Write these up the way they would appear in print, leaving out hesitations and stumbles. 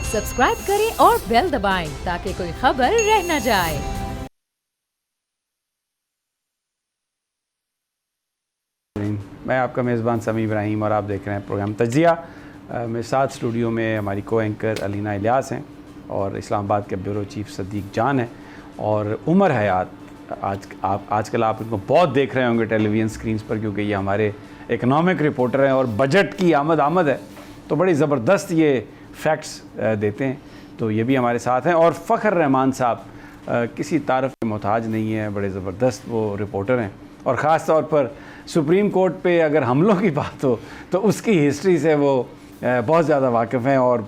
Subscribe करें और bell दबाएं ताकि कोई खबर रह न जाए। मैं आपका मेज़बान समी इब्राहिम और आप देख रहे हैं प्रोग्राम तज्ज़िया। मेरे साथ स्टूडियो में हमारी को एंकर अलीना इलियास हैं और इस्लामाबाद के ब्यूरो चीफ सदीक जान हैं और उमर हयात। आजकल आप इनको बहुत देख रहे होंगे टेलीविज़न स्क्रीन्स पर, क्योंकि ये हमारे इकनॉमिक रिपोर्टर हैं और बजट की आमद है तो बड़ी ज़बरदस्त ये फैक्ट्स देते हैं। तो ये भी हमारे साथ हैं। और फ़खर रहमान साहब किसी तारीफ़ के मोहताज नहीं है, बड़े ज़बरदस्त वो रिपोर्टर हैं और ख़ास तौर पर सुप्रीम कोर्ट पे अगर हमलों की बात हो तो उसकी हिस्ट्री से वो बहुत ज़्यादा वाकिफ़ हैं। और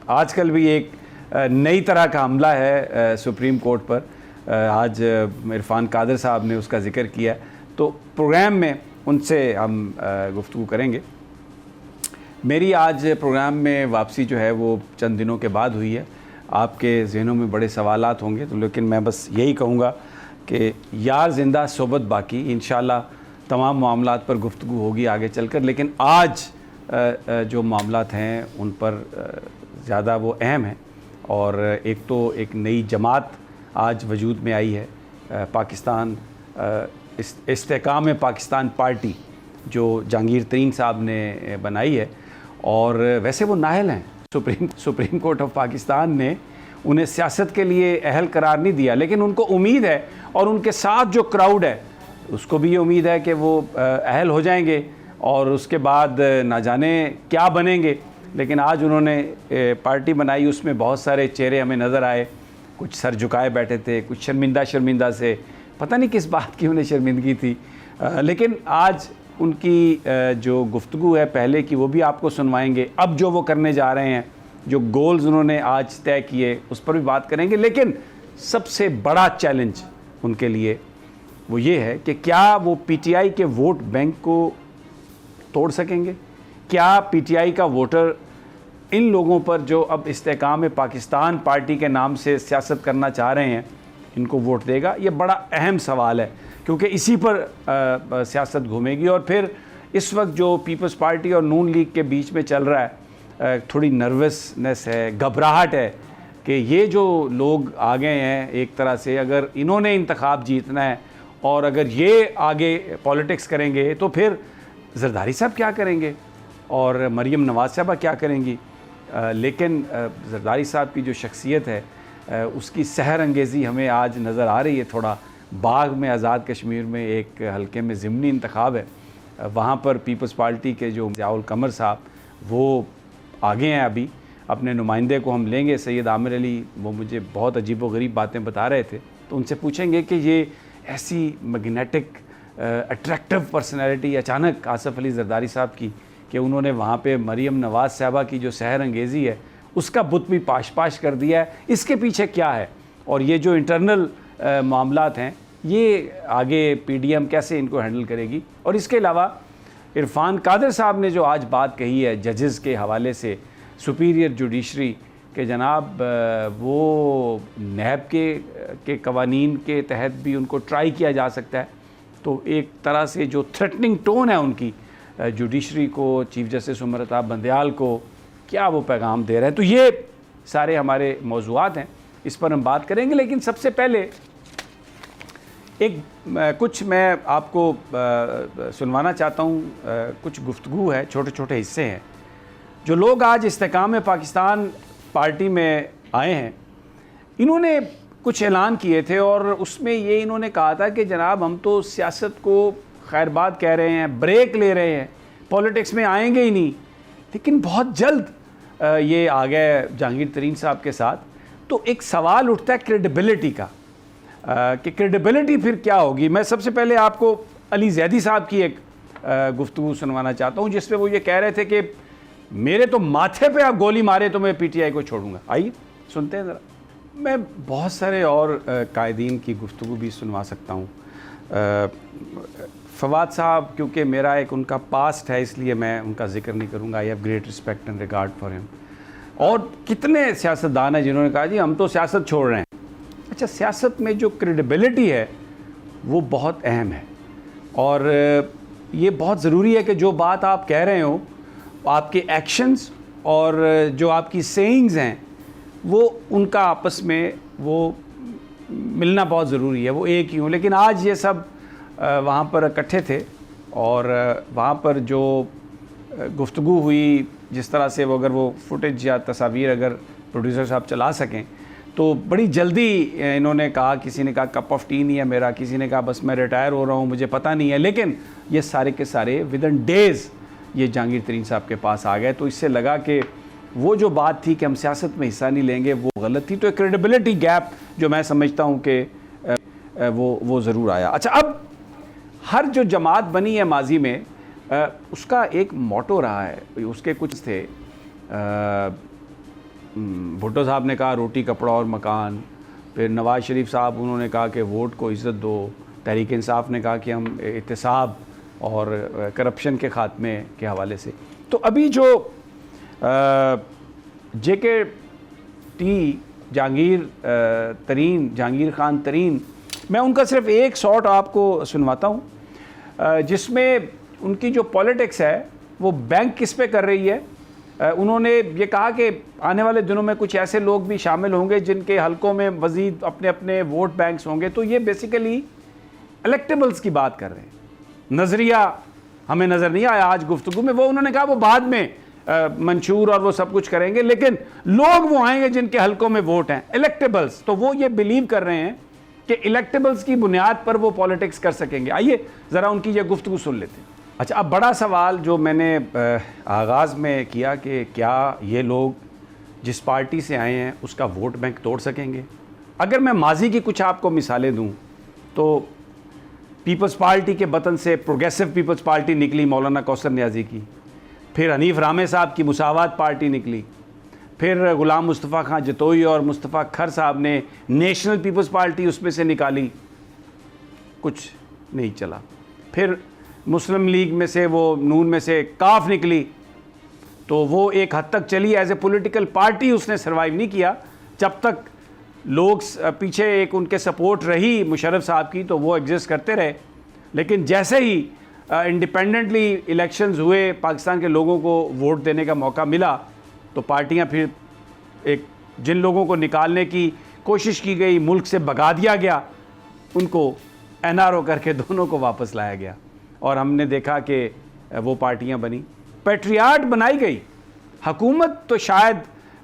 आजकल भी एक नई तरह का हमला है सुप्रीम कोर्ट पर। आज इरफान कादर साहब ने उसका ज़िक्र किया, तो प्रोग्राम में उनसे हम गुफ्तगू करेंगे। मेरी आज प्रोग्राम में वापसी जो है वो चंद दिनों के बाद हुई है। आपके ज़हनों में बड़े सवालात होंगे, तो लेकिन मैं बस यही कहूँगा कि यार ज़िंदा सोबत बाकी, इंशाल्लाह तमाम मामलात पर गुफ्तगू होगी आगे चलकर। लेकिन आज जो मामलात हैं उन पर ज़्यादा वो अहम हैं। और एक तो एक नई जमात आज वजूद में आई है, पाकिस्तान इस्तेकाम पाकिस्तान पार्टी, जो जहांगीर तरीन साहब ने बनाई है। और वैसे वो नाअहल हैं, सुप्रीम कोर्ट ऑफ पाकिस्तान ने उन्हें सियासत के लिए अहल करार नहीं दिया, लेकिन उनको उम्मीद है और उनके साथ जो क्राउड है उसको भी ये उम्मीद है कि वो अहल हो जाएंगे और उसके बाद ना जाने क्या बनेंगे। लेकिन आज उन्होंने पार्टी बनाई, उसमें बहुत सारे चेहरे हमें नज़र आए, कुछ सर झुकाए बैठे थे, कुछ शर्मिंदा से, पता नहीं किस बात की उन्हें शर्मिंदगी थी। लेकिन आज उनकी जो गुफ्तगू है पहले की वो भी आपको सुनवाएंगे। अब जो वो करने जा रहे हैं, जो गोल्स उन्होंने आज तय किए, उस पर भी बात करेंगे। लेकिन सबसे बड़ा चैलेंज उनके लिए वो ये है कि क्या वो पीटीआई के वोट बैंक को तोड़ सकेंगे? क्या पीटीआई का वोटर इन लोगों पर जो अब इस्तेकाम पाकिस्तान पार्टी के नाम से सियासत करना चाह रहे हैं, इनको वोट देगा? ये बड़ा अहम सवाल है, क्योंकि इसी पर सियासत घूमेगी। और फिर इस वक्त जो पीपल्स पार्टी और नून लीग के बीच में चल रहा है, थोड़ी नर्वसनेस है, घबराहट है कि ये जो लोग आ गए हैं एक तरह से, अगर इन्होंने इंतखाब जीतना है और अगर ये आगे पॉलिटिक्स करेंगे तो फिर जरदारी साहब क्या करेंगे और मरीम नवाज़ साहबा क्या करेंगी। लेकिन जरदारी साहब की जो शख्सियत है उसकी सहर अंगेज़ी हमें आज नज़र आ रही है। थोड़ा बाग में आज़ाद कश्मीर में एक हल्के में ज़िमनी इंतखाब है, वहाँ पर पीपल्स पार्टी के जो ज़ियाउल कमर साहब वो आगे हैं। अभी अपने नुमाइंदे को हम लेंगे, सैयद आमिर अली, वो मुझे बहुत अजीब व गरीब बातें बता रहे थे, तो उनसे पूछेंगे कि ये ऐसी मैग्नेटिक अट्रैक्टिव पर्सनैलिटी अचानक आसफ़ अली जरदारी साहब की कि उन्होंने वहाँ पे मरीम नवाज़ साहबा की जो सहर अंगेज़ी है उसका बुत भी पाश कर दिया है, इसके पीछे क्या है? और ये जो इंटरनल मामलात हैं, ये आगे पीडीएम कैसे इनको हैंडल करेगी? और इसके अलावा इरफान कादर साहब ने जो आज बात कही है जजेस के हवाले से, सुपीरियर जुडिशरी के जनाब, वो नैब के कवानीन के तहत भी उनको ट्राई किया जा सकता है। तो एक तरह से जो थ्रेटनिंग टोन है उनकी जुडिशरी को, चीफ जस्टिस उमर अताब बंदयाल को, क्या वो पैगाम दे रहे हैं? तो ये सारे हमारे मौज़ूआत हैं, इस पर हम बात करेंगे। लेकिन सबसे पहले कुछ मैं आपको सुनवाना चाहता हूँ। कुछ गुफ्तगू है, छोटे छोटे हिस्से हैं। जो लोग आज इस्तेकाम पाकिस्तान पार्टी में आए हैं, इन्होंने कुछ ऐलान किए थे और उसमें ये इन्होंने कहा था कि जनाब हम तो सियासत को खैरबाद कह रहे हैं, ब्रेक ले रहे हैं, पॉलिटिक्स में आएंगे ही नहीं। लेकिन बहुत जल्द ये आ गए जहांगीर तरीन साहब के साथ। तो एक सवाल उठता है क्रेडिबिलिटी का, कि क्रेडिबिलिटी फिर क्या होगी। मैं सबसे पहले आपको अली जैदी साहब की एक गुफ्तगू सुनवाना चाहता हूँ, जिसमें वो ये कह रहे थे कि मेरे तो माथे पे आप गोली मारे तो मैं पीटीआई को छोड़ूंगा। आइए सुनते हैं ज़रा। मैं बहुत सारे और कायदीन की गुफ्तगू भी सुनवा सकता हूँ। फवाद साहब, क्योंकि मेरा एक उनका पास्ट है इसलिए मैं उनका जिक्र नहीं करूँगा। I have great respect and regard for him. और कितने सियासतदान हैं जिन्होंने कहा जी हम तो सियासत छोड़ रहे हैं। अच्छा, सियासत में जो क्रेडिबिलिटी है वो बहुत अहम है और ये बहुत ज़रूरी है कि जो बात आप कह रहे हो, आपके एक्शंस और जो आपकी सेइंग्स हैं वो उनका आपस में वो मिलना बहुत ज़रूरी है, वो एक ही हों। लेकिन आज ये सब वहाँ पर इकट्ठे थे और वहाँ पर जो गुफ्तगू हुई, जिस तरह से वो अगर वो फुटेज या तस्वीर अगर प्रोड्यूसर साहब चला सकें तो बड़ी जल्दी इन्होंने कहा, किसी ने कहा कप ऑफ टी नहीं है मेरा, किसी ने कहा बस मैं रिटायर हो रहा हूँ मुझे पता नहीं है, लेकिन ये सारे के सारे विद इन डेज़ ये जहांगीर तरीन साहब के पास आ गए। तो इससे लगा कि वो जो बात थी कि हम सियासत में हिस्सा नहीं लेंगे वो गलत थी। तो एक क्रेडिबिलिटी गैप जो मैं समझता हूँ कि वो ज़रूर आया। अच्छा, अब हर जो जमात बनी है माजी में उसका एक मोटो रहा है, उसके कुछ थे। भुट्टो साहब ने कहा रोटी कपड़ा और मकान, फिर नवाज़ शरीफ साहब उन्होंने कहा कि वोट को इज़्ज़त दो, तहरीक इंसाफ ने कहा कि हम एहतसाब और करप्शन के ख़ात्मे के हवाले से। तो अभी जो JK-T जहांगीर खान तरीन, मैं उनका सिर्फ एक शॉट आपको सुनवाता हूँ जिसमें उनकी जो पॉलिटिक्स है वो बैंक किस पे कर रही है। उन्होंने ये कहा कि आने वाले दिनों में कुछ ऐसे लोग भी शामिल होंगे जिनके हलकों में मज़ीद अपने अपने वोट बैंक्स होंगे। तो ये बेसिकली इलेक्टेबल्स की बात कर रहे हैं। नज़रिया हमें नज़र नहीं आया आज गुफ्तगू में, वो उन्होंने कहा वो बाद में मंशूर और वो सब कुछ करेंगे, लेकिन लोग वो आएंगे जिनके हलकों में वोट हैं, इलेक्टेबल्स। तो वो ये बिलीव कर रहे हैं कि इलेक्टेबल्स की बुनियाद पर वो पॉलिटिक्स कर सकेंगे। आइए ज़रा उनकी ये गुफ्तगू सुन लेते हैं। अच्छा, अब बड़ा सवाल जो मैंने आगाज़ में किया कि क्या ये लोग जिस पार्टी से आए हैं उसका वोट बैंक तोड़ सकेंगे। अगर मैं माजी की कुछ आपको मिसालें दूं तो पीपल्स पार्टी के बतन से प्रोग्रेसिव पीपल्स पार्टी निकली मौलाना कौसर नियाज़ी की, फिर हनीफ रामे साहब की मुसावात पार्टी निकली, फिर गुलाम मुस्तफ़ा खां जतोई और मुस्तफ़ा खर साहब ने नेशनल पीपल्स पार्टी उसमें से निकाली, कुछ नहीं चला। फिर मुस्लिम लीग में से वो नून में से काफ निकली, तो वो एक हद तक चली, एज ए पॉलिटिकल पार्टी उसने सर्वाइव नहीं किया। जब तक लोग पीछे एक उनके सपोर्ट रही मुशर्रफ साहब की तो वो एग्जिस्ट करते रहे। लेकिन जैसे ही इंडिपेंडेंटली इलेक्शंस हुए, पाकिस्तान के लोगों को वोट देने का मौका मिला, तो पार्टियां फिर एक जिन लोगों को निकालने की कोशिश की गई, मुल्क से भगा दिया गया, उनको NRO करके दोनों को वापस लाया गया और हमने देखा कि वो पार्टियां बनी, पैट्रियाट बनाई गई। हुकूमत तो शायद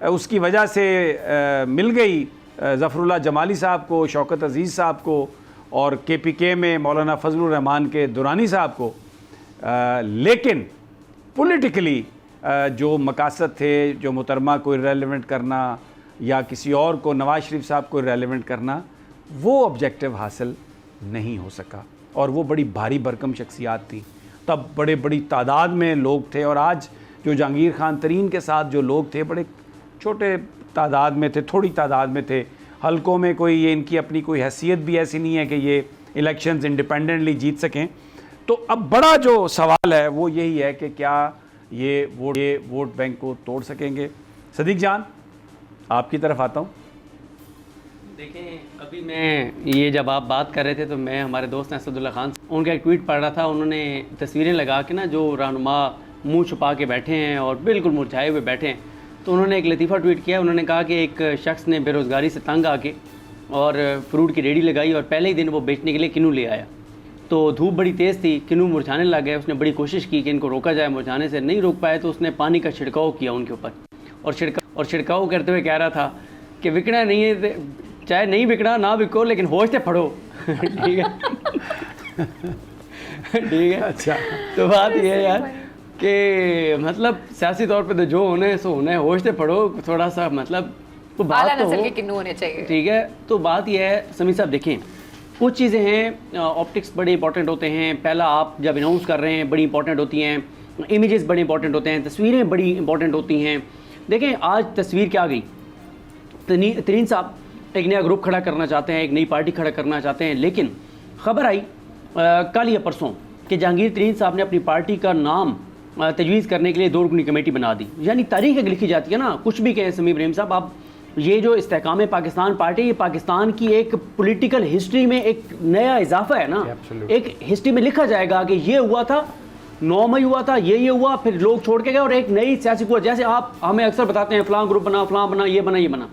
उसकी वजह से मिल गई ज़फ़रुल्लाह जमाली साहब को, शौकत अज़ीज़ साहब को और KPK में मौलाना फजलुर रहमान के दुरानी साहब को, लेकिन पॉलिटिकली जो मकासद थे, जो मुहतरमा को इररेलेवेंट करना या किसी और को, नवाज़ शरीफ साहब को इररेलेवेंट करना, वो ऑब्जेक्टिव हासिल नहीं हो सका। और वो बड़ी भारी भरकम शख्सियात थी, तब बड़े बड़ी तादाद में लोग थे। और आज जो जहांगीर खान तरीन के साथ जो लोग थे बड़े छोटे तादाद में थे, थोड़ी तादाद में थे, हलकों में कोई ये इनकी अपनी कोई हैसियत भी ऐसी नहीं है कि ये इलेक्शंस इंडिपेंडेंटली जीत सकें। तो अब बड़ा जो सवाल है वो यही है कि क्या ये वोट बैंक को तोड़ सकेंगे। सदीक जान, आपकी तरफ आता हूँ। देखें, अभी मैं ये जब आप बात कर रहे थे तो मैं हमारे दोस्त असदुल्ला खान उनका एक ट्वीट पढ़ रहा था। उन्होंने तस्वीरें लगा के ना जो रहनुमा मुंह छुपा के बैठे हैं और बिल्कुल मुरझाए हुए बैठे हैं, तो उन्होंने एक लतीफ़ा ट्वीट किया। उन्होंने कहा कि एक शख्स ने बेरोज़गारी से तंग आके और फ्रूट की रेडी लगाई और पहले ही दिन वो बेचने के लिए किन्नू ले आया। तो धूप बड़ी तेज़ थी, किन्नू मुरझाने लग गए। उसने बड़ी कोशिश की कि इनको रोका जाए, मुरझाने से नहीं रोक पाए तो उसने पानी का छिड़काव किया उनके ऊपर और छिड़काव करते हुए कह रहा था कि बिकना नहीं है, चाहे नहीं बिकना ना बिको, लेकिन होश से पढ़ो। ठीक है ठीक है। अच्छा, तो बात ये है यार कि मतलब सियासी तौर पे तो जो होने सो होने, होश से पढ़ो थोड़ा सा, मतलब तो बात तो हो, किन्नू होने चाहिए। ठीक है। तो बात ये है समी साहब, देखें कुछ चीज़ें हैं, ऑप्टिक्स बड़े इंपॉर्टेंट होते हैं। पहला, आप जब अनाउंस कर रहे हैं बड़ी इंपॉर्टेंट होती हैं, इमेजेस बड़े इंपॉर्टेंट होते हैं, तस्वीरें बड़ी इंपॉर्टेंट होती हैं। देखें आज तस्वीर क्या आ गई, तरीन साहब एक नया ग्रुप खड़ा करना चाहते हैं, एक नई पार्टी खड़ा करना चाहते हैं, लेकिन ख़बर आई कल या परसों कि जहांगीर तरीन साहब ने अपनी पार्टी का नाम तजवीज़ करने के लिए 2 रुकनी कमेटी बना दी। यानी तारीख एक लिखी जाती है ना, कुछ भी कहें समी इब्राहिम साहब आप, ये जो इस्तेहकाम पाकिस्तान पार्टी, ये पाकिस्तान की एक पॉलिटिकल हिस्ट्री में एक नया इजाफा है ना। एक हिस्ट्री में लिखा जाएगा कि ये हुआ था 9 मई हुआ था, ये हुआ, फिर लोग छोड़ के गए और एक नई सियासी कुव्वत, जैसे आप हमें अक्सर बताते हैं फलां ग्रुप बना, फलां बना, ये बना,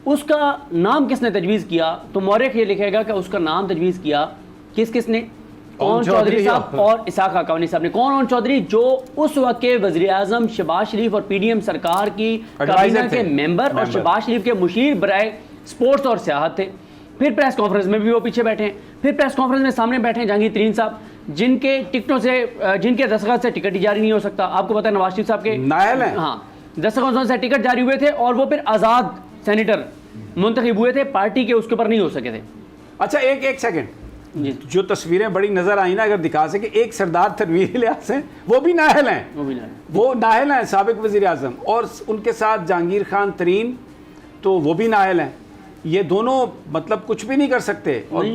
उसका नाम किसने तजवीज़ किया? तो मौरख ये लिखेगा कि उसका नाम तजवीज़ किया किसने? कौन चौधरी साहब और इसाक हक्कानी साहब ने। कौन चौधरी? जो उस वक्त के वज़ीर आज़म शहबाज शरीफ और PDM सरकार की काबीना के मेंबर और शहबाज शरीफ के मुशीर बराए स्पोर्ट्स और सियाहत थे। फिर प्रेस कॉन्फ्रेंस में भी वो पीछे बैठे हैं, फिर प्रेस कॉन्फ्रेंस में सामने बैठे हैं जहांगीर तरीन साहब, जिनके टिकटों से, जिनके दस्तखत से टिकट ही जारी नहीं हो सकता। आपको पता है नवाज शरीफ साहब के नायल है, हाँ, दस्तखतों से टिकट जारी हुए थे और वो फिर आज़ाद सेनेटर मुंतखब हुए थे, पार्टी के उसके ऊपर नहीं हो सके थे। अच्छा एक सेकंड, जो तस्वीरें बड़ी नजर आई ना, अगर दिखा सके, एक सरदार तनवीर इलियास हैं, वो भी नाहल हैं, वो नाहल हैं, साबिक वज़ीर आज़म, और उनके साथ जहांगीर खान तरीन, तो वो भी नाहल हैं। ये दोनों मतलब कुछ भी नहीं कर सकते, और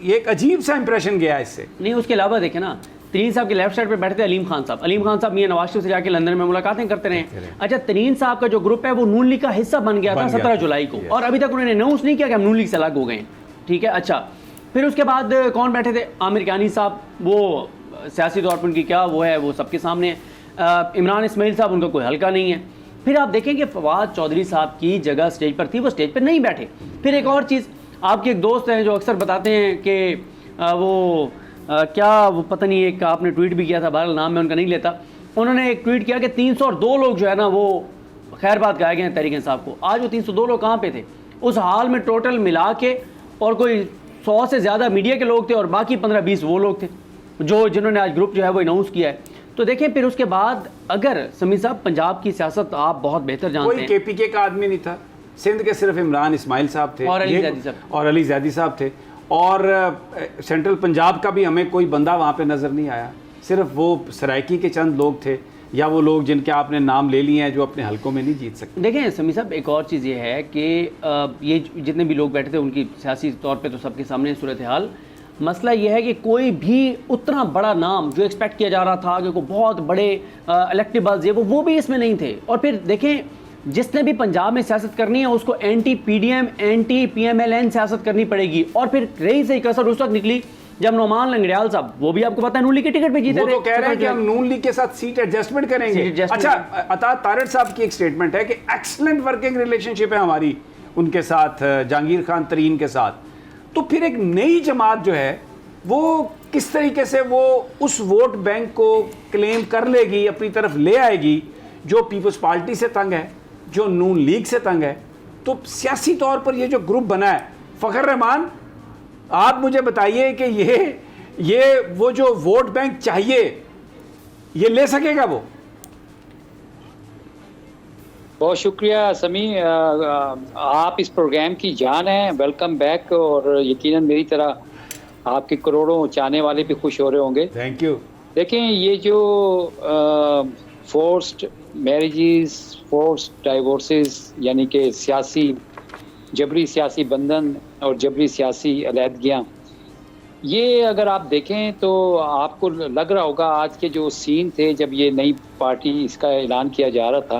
एक अजीब सा इंप्रेशन गया इससे। नहीं, उसके अलावा देखें ना, तरीन साहब के लेफ्ट साइड पे बैठे थे अलीम खान साहब मियां नवाज शरीफ से जाके लंदन में मुलाकातें करते रहे। अच्छा, तरीन साहब का जो ग्रुप है वो नून लीग का हिस्सा बन गया था 17 जुलाई को, और अभी तक उन्होंने अनाउंस नहीं किया कि हम नून लीग से अलग हो गए। ठीक है, अच्छा, फिर उसके बाद कौन बैठे थे? आमिर कानी साहब, वो सियासी तौर पर उनकी क्या वो है, वो सबके सामने है। इमरान इस्माइल साहब, उनका कोई हल्का नहीं है। फिर आप देखें कि फवाद चौधरी साहब की जगह स्टेज पर थी, वो स्टेज पर नहीं बैठे। फिर एक और चीज़, आपके एक दोस्त हैं जो अक्सर बताते हैं कि क्या वो पता नहीं, एक आपने ट्वीट भी किया था, बहरहाल नाम मैं उनका नहीं लेता, उन्होंने एक ट्वीट किया कि 302 लोग जो है ना वो खैरबाद गाए गए हैं तहरीक इंसाफ को। आज वो 302 लोग कहाँ पे थे? उस हाल में टोटल मिला के और कोई 100 से ज़्यादा मीडिया के लोग थे और बाकी 15-20 वो लोग थे जिन्होंने आज ग्रुप जो है वो अनाउंस किया है। तो देखें, फिर उसके बाद अगर समी साहब, पंजाब की सियासत आप बहुत बेहतर जानते हैं, कोई KPK का आदमी नहीं था, सिंध के सिर्फ इमरान इस्माइल साहब थे और अली ज़ैदी साहब थे, और सेंट्रल पंजाब का भी हमें कोई बंदा वहाँ पे नज़र नहीं आया। सिर्फ वो सराइकी के चंद लोग थे, या वो लोग जिनके आपने नाम ले लिए हैं जो अपने हलकों में नहीं जीत सकते। देखें समी साहब, एक और चीज़ ये है कि ये जितने भी लोग बैठे थे उनकी सियासी तौर पे तो सबके सामने सूरत हाल, मसला ये है कि कोई भी उतना बड़ा नाम जो एक्सपेक्ट किया जा रहा था कि कोई बहुत बड़े इलेक्टेबल्स वो भी इसमें नहीं थे। और फिर देखें, जिसने भी पंजाब में सियासत करनी है उसको एंटी PDM एंटी PMLN सियासत करनी पड़ेगी। और फिर रही से कसर उस वक्त निकली जब नोमान लंगड़ियाल साहब, वो भी आपको पता है नून लीग के टिकट पे जीते थे, तो कह रहे हैं कि हम नून लीग के साथ सीट एडजस्टमेंट करेंगे। अच्छा, अता तारड़ साहब की एक स्टेटमेंट है कि एक्सलेंट वर्किंग रिलेशनशिप है हमारी उनके साथ, जहांगीर खान तरीन के साथ। तो फिर एक नई जमात जो है वो किस तरीके से वो उस वोट बैंक को क्लेम कर लेगी, अपनी तरफ ले आएगी, जो पीपल्स पार्टी से तंग है, जो नून लीग से तंग है। तो सियासी तौर पर ये जो ग्रुप बना है, फ़खर रहमान, आप मुझे बताइए कि ये वो जो वोट बैंक चाहिए ये ले सकेगा वो? बहुत शुक्रिया समी, आप इस प्रोग्राम की जान हैं, वेलकम बैक। और यकीनन मेरी तरह आपके करोड़ों चाहने वाले भी खुश हो रहे होंगे। Thank you. देखें, ये जो फोर्स्ड मैरिजेस, फोर्स्ड डाइवोर्सेस, यानी कि जबरी सियासी बंधन और जबरी सियासी अलहदगियाँ, ये अगर आप देखें तो आपको लग रहा होगा आज के जो सीन थे जब ये नई पार्टी इसका ऐलान किया जा रहा था,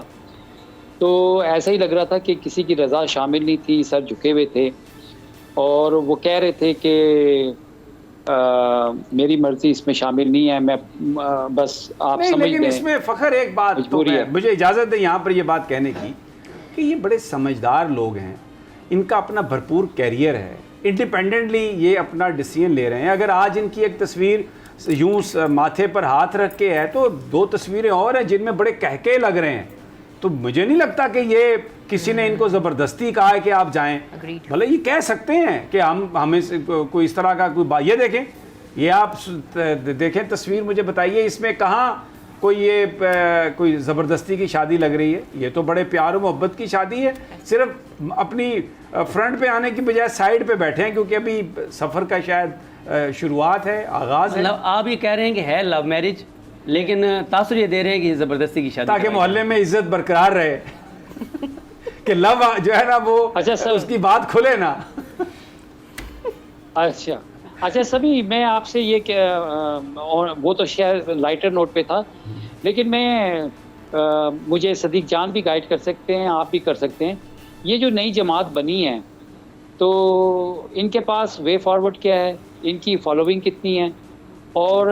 तो ऐसा ही लग रहा था कि किसी की रज़ा शामिल नहीं थी, सर झुके हुए थे और वो कह रहे थे कि मेरी मर्जी इसमें शामिल नहीं है, मैं बस आप समझ लें। लेकिन इसमें फ़खर एक बात तो मुझे इजाज़त दें यहाँ पर ये बात कहने की कि ये बड़े समझदार लोग हैं, इनका अपना भरपूर कैरियर है, इंडिपेंडेंटली ये अपना डिसीजन ले रहे हैं। अगर आज इनकी एक तस्वीर यूँ माथे पर हाथ रख के है तो 2 तस्वीरें और हैं जिनमें बड़े कहके लग रहे हैं। तो मुझे नहीं लगता कि ये किसी ने इनको ज़बरदस्ती कहा है कि आप जाएं। भले ये कह सकते हैं कि हमें कोई इस तरह का कोई ये देखें, ये आप देखें तस्वीर, मुझे बताइए इसमें कहाँ कोई ज़बरदस्ती की शादी लग रही है। ये तो बड़े प्यार और मोहब्बत की शादी है, सिर्फ अपनी फ्रंट पे आने की बजाय साइड पे बैठे हैं क्योंकि अभी सफ़र का शायद शुरुआत है, आगाज़ है। आप ये कह रहे हैं कि है लव मैरिज, लेकिन तासुर ये दे रहे हैं कि ज़बरदस्ती की शादी, ताकि मोहल्ले में इज्जत बरकरार रहे कि लव जो है ना वो अच्छा उसकी बात खुले ना। अच्छा सभी, मैं आपसे ये और वो तो शायद लाइटर नोट पे था, लेकिन मुझे सदीक जान भी गाइड कर सकते हैं, आप भी कर सकते हैं। ये जो नई जमात बनी है तो इनके पास वे फॉरवर्ड क्या है, इनकी फॉलोइंग कितनी है, और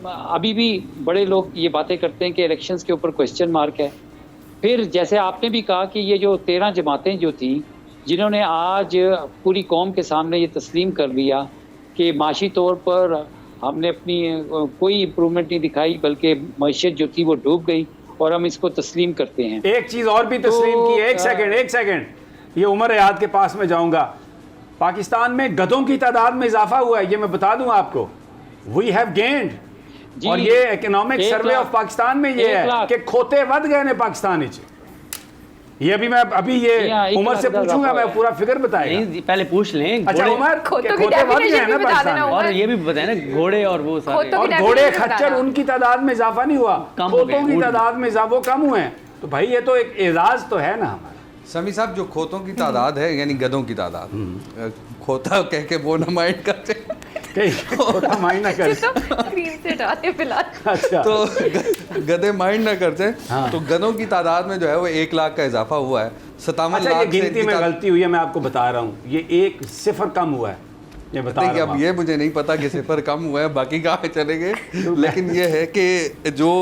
अभी भी बड़े लोग ये बातें करते हैं कि इलेक्शंस के ऊपर क्वेश्चन मार्क है। फिर जैसे आपने भी कहा कि ये जो 13 जमातें जो थी जिन्होंने आज पूरी कौम के सामने ये तस्लीम कर लिया कि माशी तौर पर हमने अपनी कोई इम्प्रूवमेंट नहीं दिखाई, बल्कि मईशत जो थी वो डूब गई, और हम इसको तस्लीम करते हैं। एक चीज़ और भी तस्लीम की है, एक सेकंड, ये उमर हयात के पास में जाऊंगा। पाकिस्तान में गधों की तादाद में इजाफा हुआ है, ये मैं बता दूं आपको। वी हैव गेन्ड, और ये इकोनॉमिक सर्वे ऑफ पाकिस्तान में ये है कि खोते वध गए ने पाकिस्तान। ये अभी ये उमर से पूछूंगा, मैं पूरा फिगर बताएगा। नहीं, पहले पूछ लें। अच्छा उमर, खोते वध गए हैं ना पाकिस्तान में, और ये भी बताए ना घोड़े और वो सारे, और घोड़े खच्चर उनकी तादाद में इजाफा नहीं हुआ, खोतों की तादाद में इजाफा कम हुए हैं। तो भाई ये तो एक एजाज तो है ना हमारा। समी साहब, जो खोतों की तादाद है यानी गधों की तादाद, खोता कह के वो न माइंड करते, खोता माइंड ना करते, स्क्रीन से हटाते फिलहाल। अच्छा, तो गधे माइंड ना करते। हाँ। तो गधों की तादाद में जो है वो 1 लाख का इजाफा हुआ है। 57 अच्छा, लाख ये गिनती में गलती हुई है, मैं आपको बता रहा हूँ, ये 1 सिफर कम हुआ है, ये बता रहा हूँ। अब ये मुझे नहीं पता कि सिफर कम हुआ है, बाकी कहाँ चले गए। लेकिन ये है कि जो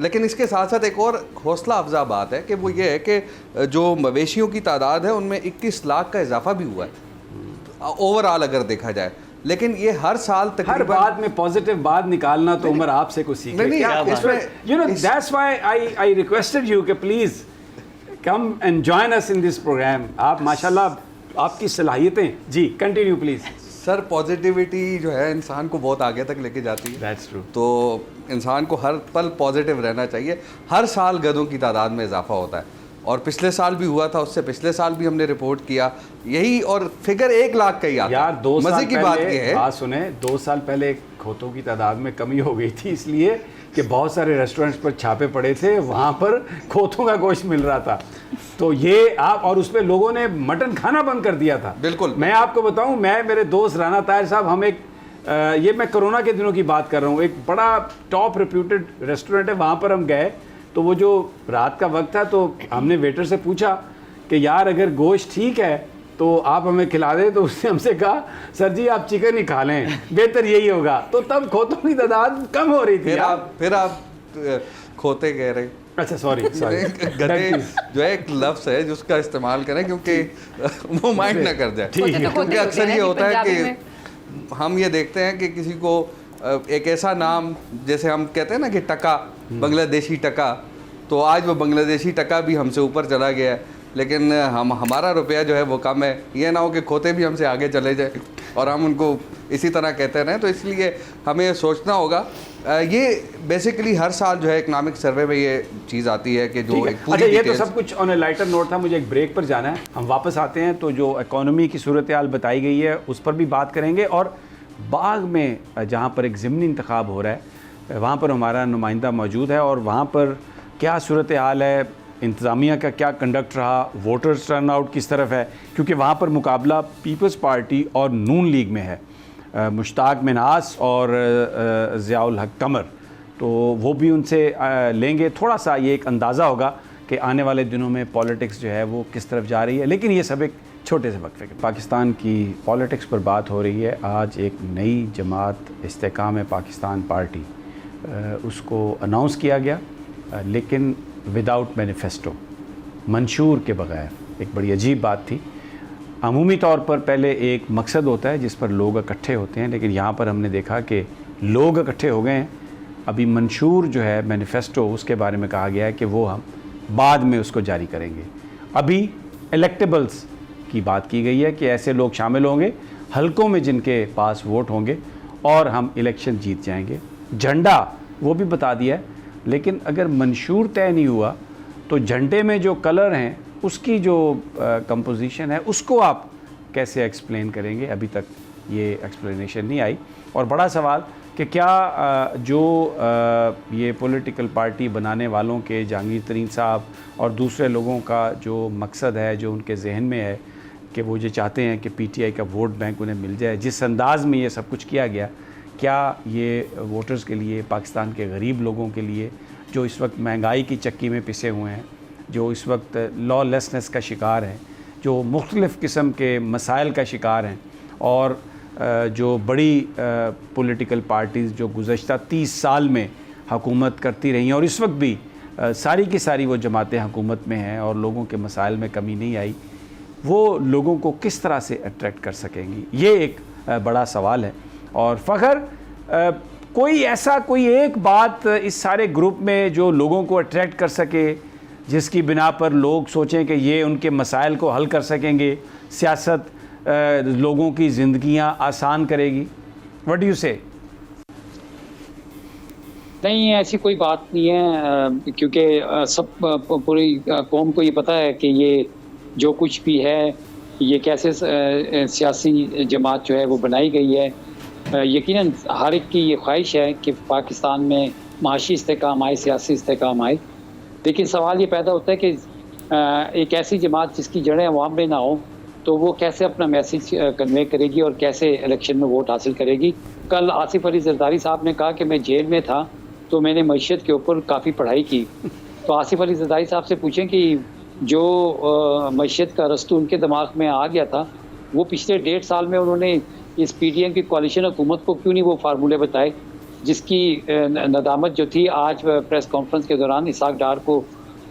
लेकिन इसके साथ साथ एक और हौसला अफजा बात है कि वो ये है कि जो मवेशियों की तादाद है उनमें 21 लाख का इजाफा भी हुआ है ओवरऑल अगर देखा जाए। लेकिन ये हर साल तकरीबन, हर बात में पॉजिटिव बात निकालना तो उमर आपसे कुछ सीखे। You know that's why I requested you कि please come and join us in this program. आप माशाल्लाह आपकी सलाहियतें, जी कंटिन्यू प्लीज। सर, पॉजिटिविटी जो है इंसान को बहुत आगे तक लेके जाती है। That's true. तो इंसान को हर पल पॉजिटिव रहना चाहिए। हर साल गधों की तादाद में इजाफा होता है, और पिछले साल भी हुआ था, उससे पिछले साल भी हमने रिपोर्ट किया यही, और फिगर 1 लाख का ही आता है। यार 2 साल मजे की बात ये है, बात सुने, 2 साल पहले खोतों की तादाद में कमी हो गई थी, इसलिए कि बहुत सारे रेस्टोरेंट्स पर छापे पड़े थे, वहाँ पर खोतों का गोश्त मिल रहा था। तो ये आप, और उसमें लोगों ने मटन खाना बंद कर दिया था। बिल्कुल। मैं आपको बताऊं, मैं, मेरे दोस्त राना ताहिर साहब, हम एक ये मैं कोरोना के दिनों की बात कर रहा हूँ, एक बड़ा टॉप रिप्यूटेड रेस्टोरेंट है, वहाँ पर हम गए। तो वो जो रात का वक्त था, तो हमने वेटर से पूछा कि यार अगर गोश्त ठीक है तो आप हमें खिला दें। तो उसने हमसे कहा, सर जी आप चिकन ही खा लें, बेहतर यही होगा। तो तब खोतों की तादाद कम हो रही थी। फिर आप खोते कह रहे। अच्छा सॉरी गधे जो है एक लफ्ज़ है जिसका इस्तेमाल करें, क्योंकि वो माइंड ना कर जाए। क्योंकि अक्सर ये होता है कि हम ये देखते हैं कि किसी को एक ऐसा नाम, जैसे हम कहते हैं ना कि टका, बांग्लादेशी टका, तो आज वो बांग्लादेशी टका भी हमसे ऊपर चला गया है, लेकिन हमारा रुपया जो है वो कम है। ये ना हो कि खोते भी हमसे आगे चले जाए और हम उनको इसी तरह कहते रहें। तो इसलिए हमें सोचना होगा। ये बेसिकली हर साल जो है इकोनॉमिक सर्वे में ये चीज़ आती है कि जो एक पूरी अच्छा, ये तो सब कुछ ऑन ए लाइटर नोट था, मुझे एक ब्रेक पर जाना है, हम वापस आते हैं। तो जो इकोनॉमी की सूरत हाल बताई गई है उस पर भी बात करेंगे, और बाग में जहाँ पर एक ज़िमनी इंतखाब हो रहा है वहाँ पर हमारा नुमाइंदा मौजूद है, और वहाँ पर क्या सूरत हाल है, इंतज़ामिया का क्या कंडक्ट रहा, वोटर्स टर्न आउट किस तरफ है, क्योंकि वहाँ पर मुकाबला पीपल्स पार्टी और नून लीग में है, मुश्ताक मिन्हास और ज़ियाउल हक कमर। तो वो भी उनसे लेंगे, थोड़ा सा ये एक अंदाज़ा होगा कि आने वाले दिनों में पॉलिटिक्स जो है वो किस तरफ जा रही है। लेकिन ये सब एक छोटे से वक्फे के। पाकिस्तान की पॉलिटिक्स पर बात हो रही है। आज एक नई जमात इस्तेकाम पाकिस्तान पार्टी, उसको अनाउंस किया गया, लेकिन विदाउट मैनिफेस्टो, मंशूर के बगैर। एक बड़ी अजीब बात थी। अमूमी तौर पर पहले एक मकसद होता है जिस पर लोग इकट्ठे होते हैं, लेकिन यहाँ पर हमने देखा कि लोग इकट्ठे हो गए हैं। अभी मंशूर जो है मैनिफेस्टो, उसके बारे में कहा गया है कि वो हम बाद में उसको जारी करेंगे। अभी इलेक्टेबल्स की बात की गई है कि ऐसे लोग शामिल होंगे हलकों में जिनके पास वोट होंगे, और हम इलेक्शन जीत जाएंगे। झंडा वो भी बता दिया है, लेकिन अगर मंशूर तय नहीं हुआ तो झंडे में जो कलर हैं उसकी जो कंपोजिशन है उसको आप कैसे एक्सप्लेन करेंगे? अभी तक ये एक्सप्लेनेशन नहीं आई। और बड़ा सवाल कि क्या ये पॉलिटिकल पार्टी बनाने वालों के, जहांगीर तरीन साहब और दूसरे लोगों का जो मकसद है, जो उनके जहन में है कि वो ये चाहते हैं कि पीटीआई का वोट बैंक उन्हें मिल जाए, जिस अंदाज़ में ये सब कुछ किया गया, क्या ये वोटर्स के लिए, पाकिस्तान के गरीब लोगों के लिए जो इस वक्त महंगाई की चक्की में पिसे हुए हैं, जो इस वक्त लॉलेसनेस का शिकार हैं, जो मुख्तलिफ़ किस्म के मसाइल का शिकार हैं, और जो बड़ी पॉलिटिकल पार्टीज़ जो गुज़श्ता 30 साल में हुकूमत करती रही हैं और इस वक्त भी सारी की सारी वो जमातें हुकूमत में हैं और लोगों के मसाइल में कमी नहीं आई, वो लोगों को किस तरह से अट्रैक्ट कर सकेंगी, ये एक बड़ा सवाल है। और फ़खर, कोई एक बात इस सारे ग्रुप में जो लोगों को अट्रैक्ट कर सके, जिसकी बिना पर लोग सोचें कि ये उनके मसाइल को हल कर सकेंगे, सियासत लोगों की ज़िंदगियां आसान करेगी? व्हाट डू यू से? नहीं, ऐसी कोई बात नहीं है, क्योंकि सब पूरी कौम को ये पता है कि ये जो कुछ भी है ये कैसे सियासी जमात जो है वो बनाई गई है। यकीनन हर एक की ये ख्वाहिश है कि पाकिस्तान में माशी इस्तेकाम आए, सियासी इस्तेकाम आए, लेकिन सवाल ये पैदा होता है कि एक ऐसी जमात जिसकी जड़ें अवाम में ना हो तो वो कैसे अपना मैसेज कन्वे करेगी और कैसे इलेक्शन में वोट हासिल करेगी। कल आसिफ अली जरदारी साहब ने कहा कि मैं जेल में था तो मैंने मईशत के ऊपर काफ़ी पढ़ाई की। तो आसिफ अली जरदारी साहब से पूछें कि जो मईशत का रस्तू उनके दिमाग में आ गया था, वो पिछले 1.5 साल में उन्होंने इस PDM की कोalition हुकूमत को क्यों नहीं वो फार्मूले बताए, जिसकी नदामत जो थी आज प्रेस कॉन्फ्रेंस के दौरान इसहाक डार को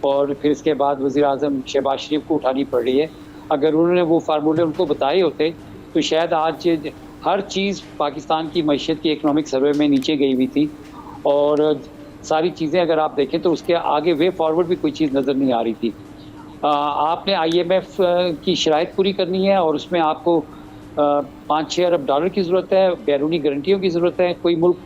और फिर इसके बाद वज़ीर आज़म शहबाज शरीफ को उठानी पड़ रही है। अगर उन्होंने वो फार्मूले उनको बताए होते तो शायद आज हर चीज़ पाकिस्तान की मईशत की इकनॉमिक सर्वे में नीचे गई हुई थी, और सारी चीज़ें अगर आप देखें तो उसके आगे वे फॉरवर्ड भी कोई चीज़ नज़र नहीं आ रही थी। आपने IMF की शराइत पूरी करनी है और उसमें आपको 5-6 अरब डॉलर की ज़रूरत है, बैरूनी गारंटियों की ज़रूरत है। कोई मुल्क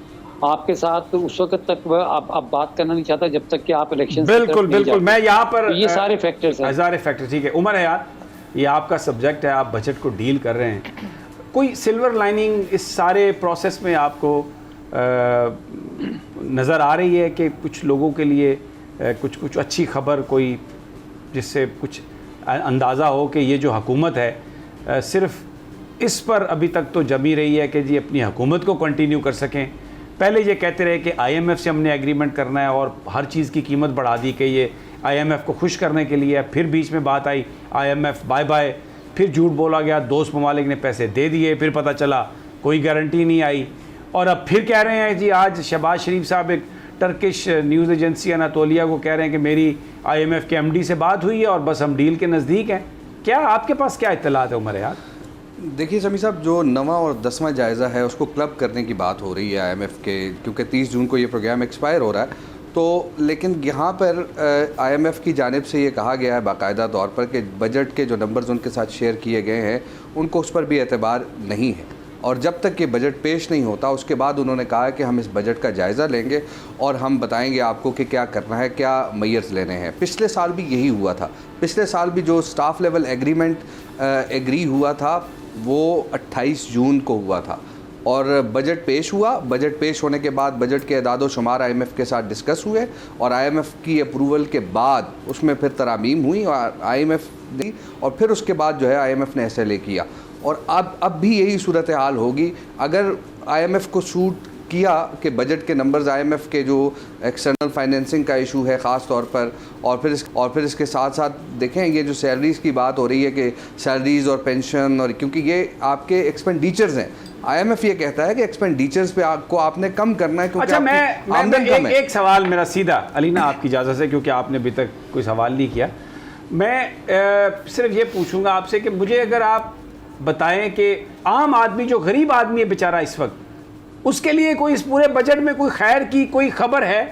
आपके साथ उस वक्त तक वह आप बात करना नहीं चाहता जब तक कि आप इलेक्शन। बिल्कुल मैं यहाँ पर तो ये सारे फैक्टर्स हैं, सारे फैक्टर। ठीक है उमर है यार, ये आपका सब्जेक्ट है, आप बजट को डील कर रहे हैं। कोई सिल्वर लाइनिंग इस सारे प्रोसेस में आपको नज़र आ रही है कि कुछ लोगों के लिए कुछ अच्छी खबर, कोई जिससे कुछ अंदाज़ा हो कि ये जो हुकूमत है सिर्फ इस पर अभी तक तो जमी रही है कि जी अपनी हुकूमत को कंटिन्यू कर सकें? पहले ये कहते रहे कि IMF से हमने एग्रीमेंट करना है और हर चीज़ की कीमत बढ़ा दी कि ये IMF को खुश करने के लिए। फिर बीच में बात आई IMF बाय बाय, फिर झूठ बोला गया, दोस्त ममालिक ने पैसे दे दिए, फिर पता चला कोई गारंटी नहीं आई, और अब फिर कह रहे हैं जी आज शहबाज शरीफ साहब एक टर्किश न्यूज़ एजेंसी अनातोलिया को कह रहे हैं कि मेरी IMF के MD से बात हुई है और बस हम डील के नज़दीक हैं। क्या आपके पास क्या इत्तलात है उमर यार? देखिए समी साहब, जो 9वां और 10वां जायज़ा है उसको क्लब करने की बात हो रही है IMF के, क्योंकि 30 जून को ये प्रोग्राम एक्सपायर हो रहा है। तो लेकिन यहाँ पर IMF की जानिब से ये कहा गया है बाकायदा तौर पर कि बजट के जो नंबर्स उनके साथ शेयर किए गए हैं उनको उस पर भी एतबार नहीं है, और जब तक ये बजट पेश नहीं होता उसके बाद उन्होंने कहा है कि हम इस बजट का जायज़ा लेंगे और हम बताएंगे आपको कि क्या करना है, क्या मैयर्स लेने हैं। पिछले साल भी यही हुआ था। पिछले साल भी जो स्टाफ लेवल एग्रीमेंट एग्री हुआ था वो 28 जून को हुआ था, और बजट पेश हुआ। बजट पेश होने के बाद बजट के अदाद व शुमार IMF के साथ डिस्कस हुए और IMF की अप्रूवल के बाद उसमें फिर तरामीम हुई और IMF दी, और फिर उसके बाद जो है IMF ने SLA किया। और अब भी यही सूरत हाल होगी अगर IMF को सूट किया कि बजट के नंबर्स, IMF के जो एक्सटर्नल फाइनेंसिंग का इशू है ख़ास तौर पर, और फिर इसके साथ साथ देखें ये जो सैलरीज़ की बात हो रही है कि सैलरीज़ और पेंशन, और क्योंकि ये आपके एक्सपेंडिचर्स हैं, IMF ये कहता है कि एक्सपेंडिचर्स पे आपको आपने कम करना है क्योंकि अच्छा, मैं एक सवाल मेरा सीधा अलीना आपकी इजाज़त से, क्योंकि आपने अभी तक कोई सवाल नहीं किया, मैं सिर्फ ये पूछूंगा आपसे कि मुझे अगर आप बताएं कि आम आदमी जो गरीब आदमी है बेचारा इस वक्त, उसके लिए कोई इस पूरे बजट में कोई खैर की कोई खबर है?